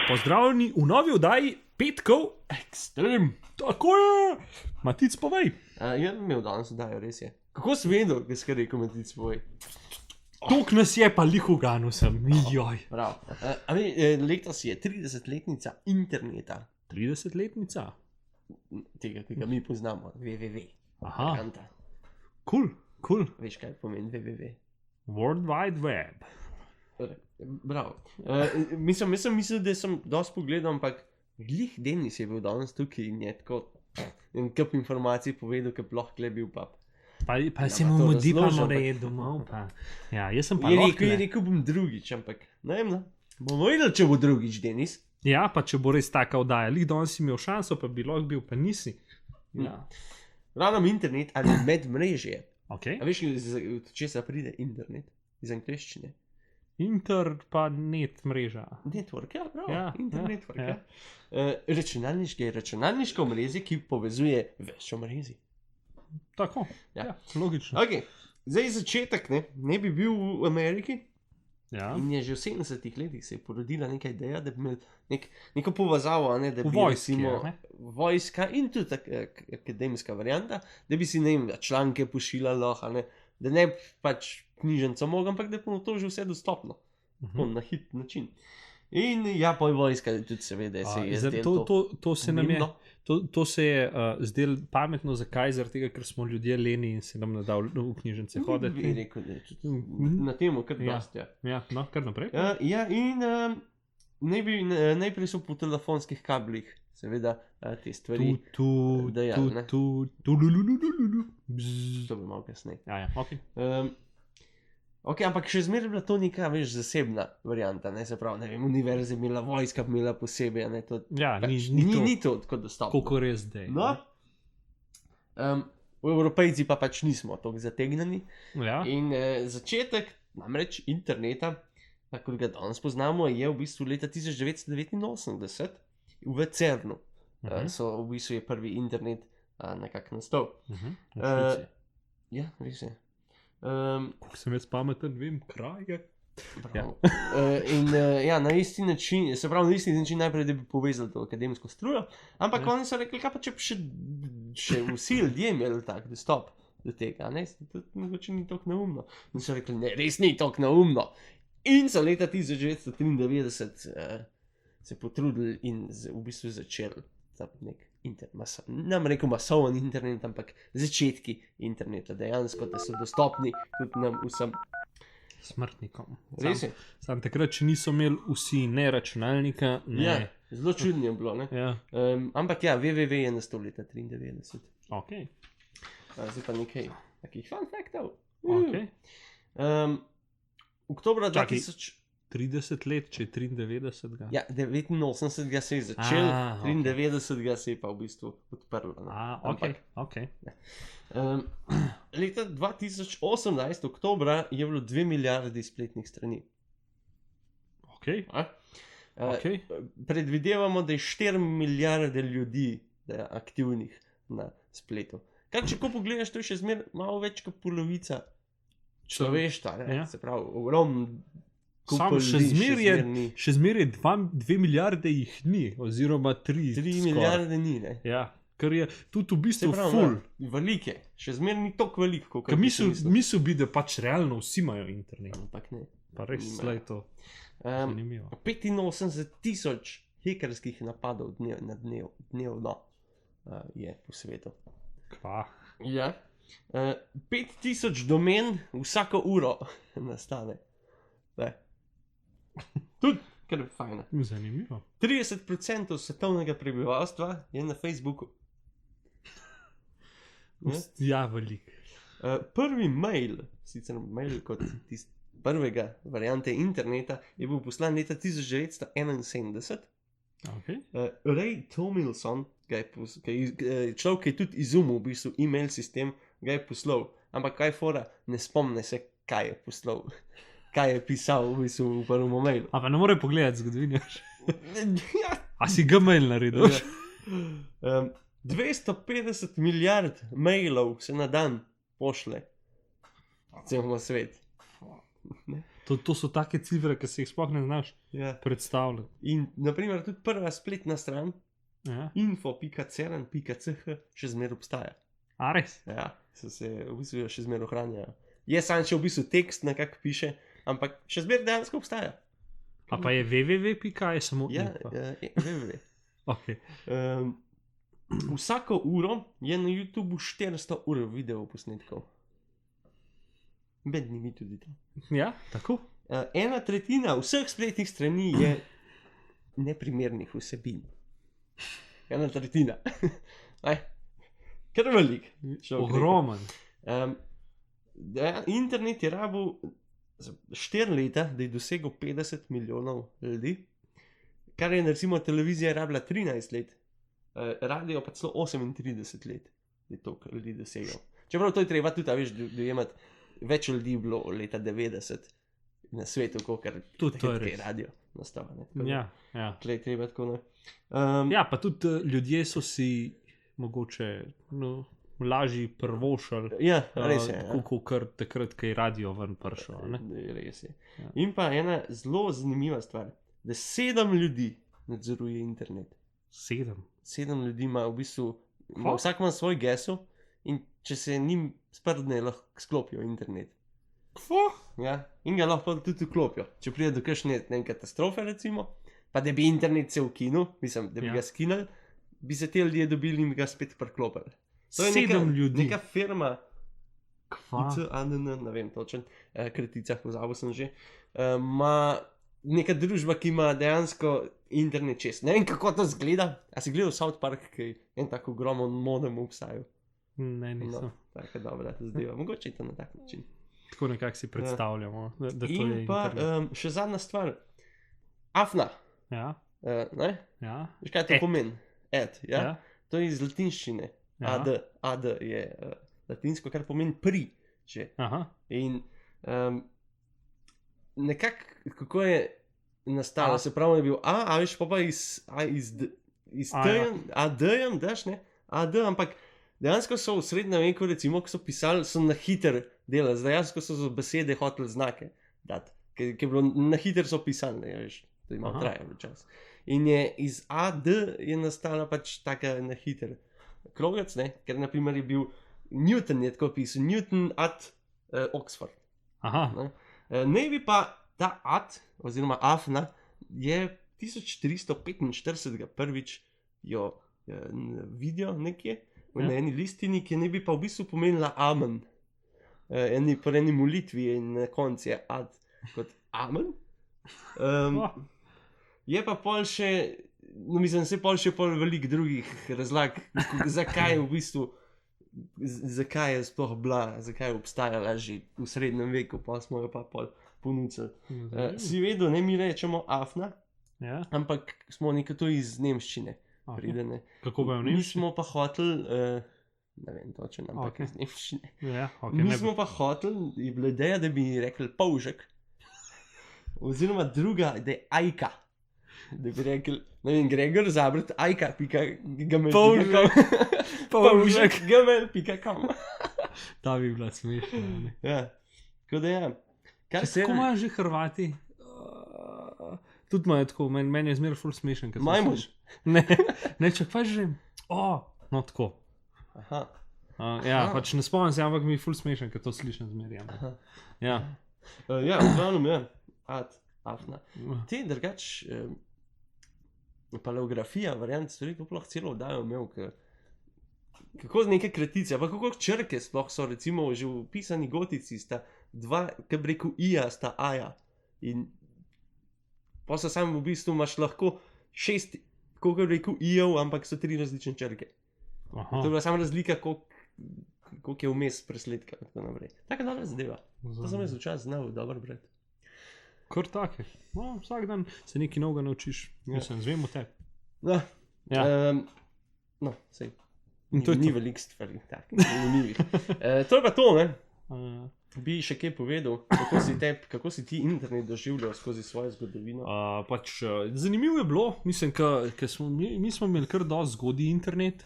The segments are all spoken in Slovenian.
Pozdravljeni v novi oddaji Petkov Ekstrem. Tako je. Matic, povej. Ja, imel danes oddajo, res je. Kako si vedel, kaj si rekel, Matic, povej? Tok nas je pa lih uganil sem, joj. Prav. Letos je 30-letnica interneta. 30-letnica? Tega, ki ga mi poznamo, www. Aha, Kanta. cool. Veš, kaj pomeni www? World Wide Web. Bravo. Mislim, da sem dosti pogledal, ampak glih Denis je bil danes tukaj in je tako en kup informacij povedal, ki bi lahko le bil pa. Pa se mu mudi pa more je domov pa. Ja, jaz sem pa lahko. Je rekel bom drugič, ampak ne vem, bomo videli, če bo drugič, Denis. Ja, pa če bo res taka oddaja. Lih danes si imel šanso, pa bi lahko bil, pa nisi. Ja. Ravno internet ali medmrežje. Okay. A veš, če se pride internet iz angleščine? Inter pa net mreža. Network, ja, prav. Ja, Internet network, ja. Računalniške je računalniško omrežje, ki povezuje več omrežij. Tako, Ja. ja, logično. Ok, zdaj začetek ne bi bil v Ameriki Ja. in je že v 70-ih letih se je porodila neka ideja, da bi imeli neko povezavo, da bi Vojski, recimo ne? vojska in tudi akademska varianta, da bi si članke pošiljali lahko, da ne bi pač knjižnico mogel, ampak da bi to že vse dostopno, na hit način. In ja, pa je vojska tudi seveda se je zdelo To se nam je, pomembno. to se je zdelo pametno, zakaj? Zaradi tega, ker smo ljudje leni in se nam ne da v knjižnice Bi hoditi. rekel, da je tudi na temu kar Ja. dosti, ja. Ja, no, kar naprej. Ja, in najprej so po telefonskih kablih, seveda, te stvari. dajali, ne. Bzz. To bi malo kasneje. Ja, ok. Ok, ampak še zmeraj bila to neka, veš, zasebna varianta, se pravi, ne vem, univerza imela, vojska imela posebej, to Ja, pač ni to tako dostopno. koliko res zdaj. No, v Evropejci pa pač nismo tako zategnjeni. Ja, In začetek, namreč interneta, kot ga danes poznamo, je v bistvu leta 1989 v CERN-u. So v bistvu je prvi internet nekako nastal. Ja, res je. Koliko sem jaz pameten, vem, kraj je. Bravo. Ja, na isti način, se pravi, na isti način najprej, da bi povezali to akademsko strujo, ampak oni so rekli, kaj pa če bi še vsi ljudje imeli tak dostop do tega, to mogoče ni tako neumno. In so rekli, ne, res ni tako neumno. In so leta 1993 se potrudili in v bistvu začeli nek nam rekel masoven internet, ampak začetki interneta, dejansko, da so dostopni tudi nam vsem Smrtnikom. Res je. Sam takrat, če niso imeli vsi ne računalnika, ne. Ja, zelo čudno je bilo, Ja, ampak ja, www je nastal leta 93. ok. Zdaj pa nekaj takih fun faktov. Ok. Oktobra Čakaj. 2000, 30 let, če je 93. ja, 89 se je začel, Ok. 93 se je pa v bistvu odprlo. Ok. Leta 2018, oktobra, je bilo 2 milijardi spletnih strani. Ok. Predvidevamo, da je 4 milijarde ljudi aktivnih na spletu. Kar če ko pogledaš, to je še zmeraj malo več kot polovica človeštva. Ja. Se pravi, ogromno. Sam še zmeraj 2 milijarde jih ni, oziroma 3. 3 milijarde ni, ne. Ja, kar je tudi v Se bistvu pravi, ful. velike, še zmeraj ni toliko veliko, Ker mislil bi, da pač realno vsi imajo internet. Ampak ne. Pa res Nimajo. slej to zanimivo. 85,000 hekerskih napadov dnevno je po svetu. Kva? Ja. 5,000 domen vsako uro nastane. Tudi, kar je fajn. Zanimivo. 30% svetovnega prebivalstva je na Facebooku. Ja, velik. Prvi mail, sicer mail kot prvega variante interneta, je bil poslan leta 1971. Okay. Ray Tomlinson, človek, ki je tudi izumil v bistvu e-mail sistem, ga je poslal. Ampak kaj fora, ne spomne se, kaj je poslal. Kaj je pisal v bistvu v prvem mailu. A pa ne more pogledati zgodovine. Ja. A si ga mail naredil? 250 milijard mailov se na dan pošle. Celo svet. To so take cifre, ki si jih sploh ne znaš predstavljati. In naprimer tudi prva spletna stran info.cern.ch še zmeraj obstaja. A res? Ja, se v bistvu še zmeraj ohranjajo. Je sam še v bistvu tekst nekako piše, ampak še zmeraj dejansko obstaja. A pa je www. Je samo www. Okay. Vsako uro je na YouTubu 400 ur video posnetkov. Med njimi tudi to. Ja, tako. 1/3 vseh spletnih strani je neprimernih vsebin. 1/3. Kar velik. Ogromen. Internet je rabil 4 leta, da je dosegel 50 milijonov ljudi, kar je recimo televizija rabila 13 let, radio pa celo 38 let, da je to ljudi dosegel. Čeprav to je treba tudi, veš, dojemati, več ljudi bilo leta 90 na svetu, kot je radio nastava. Ja. Tle je treba tako, ne. Ja, pa tudi ljudje so si mogoče lažji prvošali. Ja, res je. Tako kar takrat, ko je radio ven prišel. Res je. Ja. In pa ena zelo zanimiva stvar, da 7 ljudi nadzoruje internet. 7 ljudi ima v bistvu, vsak ima svoj gesel in če se njim sprdne, lahko sklopijo internet. Ja, in ga lahko tudi vklopijo. Če pride do kakšne katastrofe, recimo, pa da bi internet se ukinil, mislim, da bi ga skinili, bi se te ljudje dobili in bi ga spet priklopili. To je 7 ljudi. Neka firma, ICANN, ne vem točen, kratica, pozabil sem že, ima neka družba, ki ima dejansko internet čez. Ne vem, kako to zgleda. A si gledal South Park, ki je en tako ogromen modem obstajal? Ne, nisem. Tako dobra zadeva. Mogoče je to na tak način. Tako nekako si predstavljamo, da to je in pa še zadnja stvar. AFNA. Ja. Ne? Ja. Veš kaj to pomeni? Ja? To je iz latinščine. Ad je latinsko, kar pomeni pri. Aha. In nekako, kako je nastalo, se pravi, je bil a veš, pa iz AD-jem, daš, ne? AD, ampak dejansko so v srednjem veku, recimo, ko so pisali, so na hiter delali, dejansko so z besede hoteli znake dati, ker je bilo na hiter so pisali, ne, veš, to ima trajalo čas. In je iz AD je nastala pač taka na hiter krogec, ne, ker naprimer je bil Newton je tako pisal, Newton at Oxford. Aha. Ne bi pa ta ad, oziroma AFNA, je 1445 prvič jo vidijo nekje, na eni listini, ki ne bi pa v bistvu pomenila amen. Po eni molitvi in na koncu je ad kot amen. Je pa pol še, mislim, se pol še pol veliko drugih razlag, zakaj v bistvu, zakaj je sploh bila, zakaj je obstajala že v srednjem veku, pa smo jo pa pol ponudili. Si vedel, ne mi rečemo AFNA, ampak smo nekaj to iz nemščine. Pridene. Kako pa je v nemščini? Mi smo pa hoteli, ne vem točno, ampak iz nemščine. Mi smo pa hoteli, je bila ideja, da bi rekli polžek, oziroma druga, da je ajka. Da bi rekli, ne vem, Gregor Zabret, ajka, pika, gamel, polžek, gamel, pika, kam. Ta bi bila smešna. Ja, tako da ja. Kako imajo že Hrvati? Tudi imajo tako, meni je zmeraj ful smešen. Majmož? Ne, čak pa že, no tako. Aha. Ja, pač ne spomnim se, ampak mi je ful smešen, ker to slišim zmeraj. Ja. Ja, v glavnem je, AFNA. Te drugač, paleografija, variant, stvari, to lahko celo oddajo imel, kako neke kratice, pa kako črke sploh so, recimo, že v pisani gotici sta dva, kaj bi rekel, ija sta aja. In pa so sam v bistvu imaš lahko 6, kako bi rekel, ijev, ampak so 3 različne črke. To je bila sama razlika, koliko je vmes presledka. Taka dobra zadeva. To sem jaz včasih znal dobro brati. Kar take. No, vsak dan se nekaj novega naučiš. Mislim, zvemo te. No, sej. Ni veliko stvari, tako, zanimivih. To je pa to, ne? Bi še kaj povedal, kako si ti internet doživljal skozi svojo zgodovino? Zanimivo je bilo, mislim, mi smo imeli kar dosti zgodaj internet,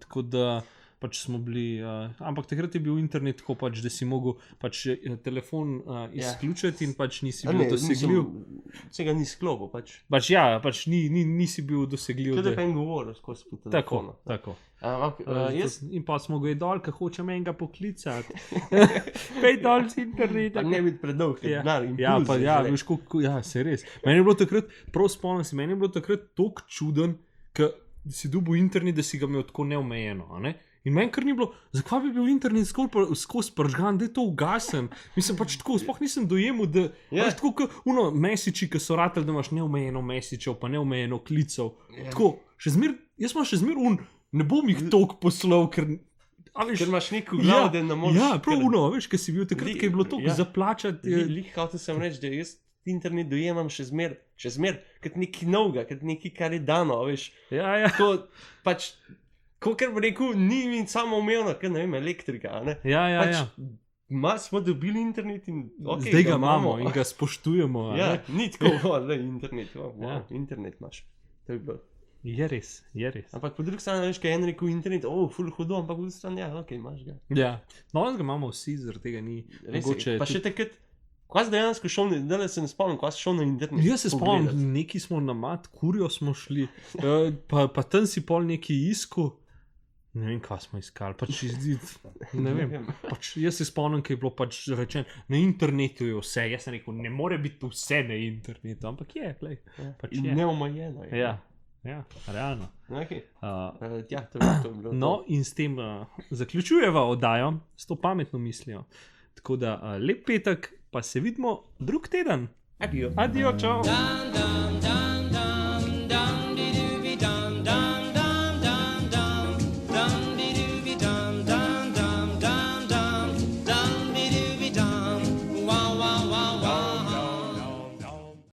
tako da pač smo bili, ampak takrat je bil internet tako pač, da si mogel pač telefon izključiti in pač nisi bil dosegljiv. Vsega ni sklopo, pač. Pač nisi bil dosegljiv. Tudi pa en govoril skozi po telefonu. Tako. Jaz... In pa smo ga dol, ko hočem enega poklicati. Pej dol z interneta. Pa ne biti predolg, denar, veš, se res. Meni je bilo takrat, prav spomnim se, meni je bilo takrat toliko čuden, ker si dobil internet, da si ga imel tako neomejeno, a ne? In meni kar ni bilo, zakaj bi bil internet skozi pržgan, da je to ugasen. Mislim pač tako, sploh nisem dojemal, da imaš tako kot mesiči, ki so ratali, da imaš neomejeno mesičev, pa neomejeno klicev. Tako, jaz imam še zmer ne bom jih toliko poslal, ker imaš neko glavo, da ne moreš. Ja, prav veš, ker si bil takrat, ker je bilo toliko zaplačati. Hotel sem reči, da jaz internet dojemam še zmer, kot nekaj novega, kot nekaj, kar je dano, veš. Ja. To pač, kot bi rekel, ni mi samo umevno, ker ne vem, elektrika, ne? Ja. Smo dobili internet in okay, zdaj ga imamo in ga spoštujemo. Ja, ni tako, da internet, internet imaš. To je bilo. Je res. Ampak po drugi strani, veš, kaj je en rekel internet, ful hudo, ampak po drugi strani, imaš ga. Ja, no, ga imamo vsi, zaradi tega ni mogoče. Pa še takrat, ko si dejansko šel, da se ne spomnim, ko si šel na internet. Jaz se spomnim, neki smo na mat, kurjo smo šli, pa tam si pol neki iskal, ne vem, kaj smo iskali, pač ne vem, pač jaz se spomnim, kaj je bilo pač rečeno, na internetu je vse, jaz sem rekel, ne more biti vse na internetu, ampak je, glej. Pač je. Neomajeno je. Ja, realno. Okay. To je bilo. No, in s tem zaključujeva oddajo s to pametno mislijo. Tako da lep petek, pa se vidimo drug teden. Adijo, čau.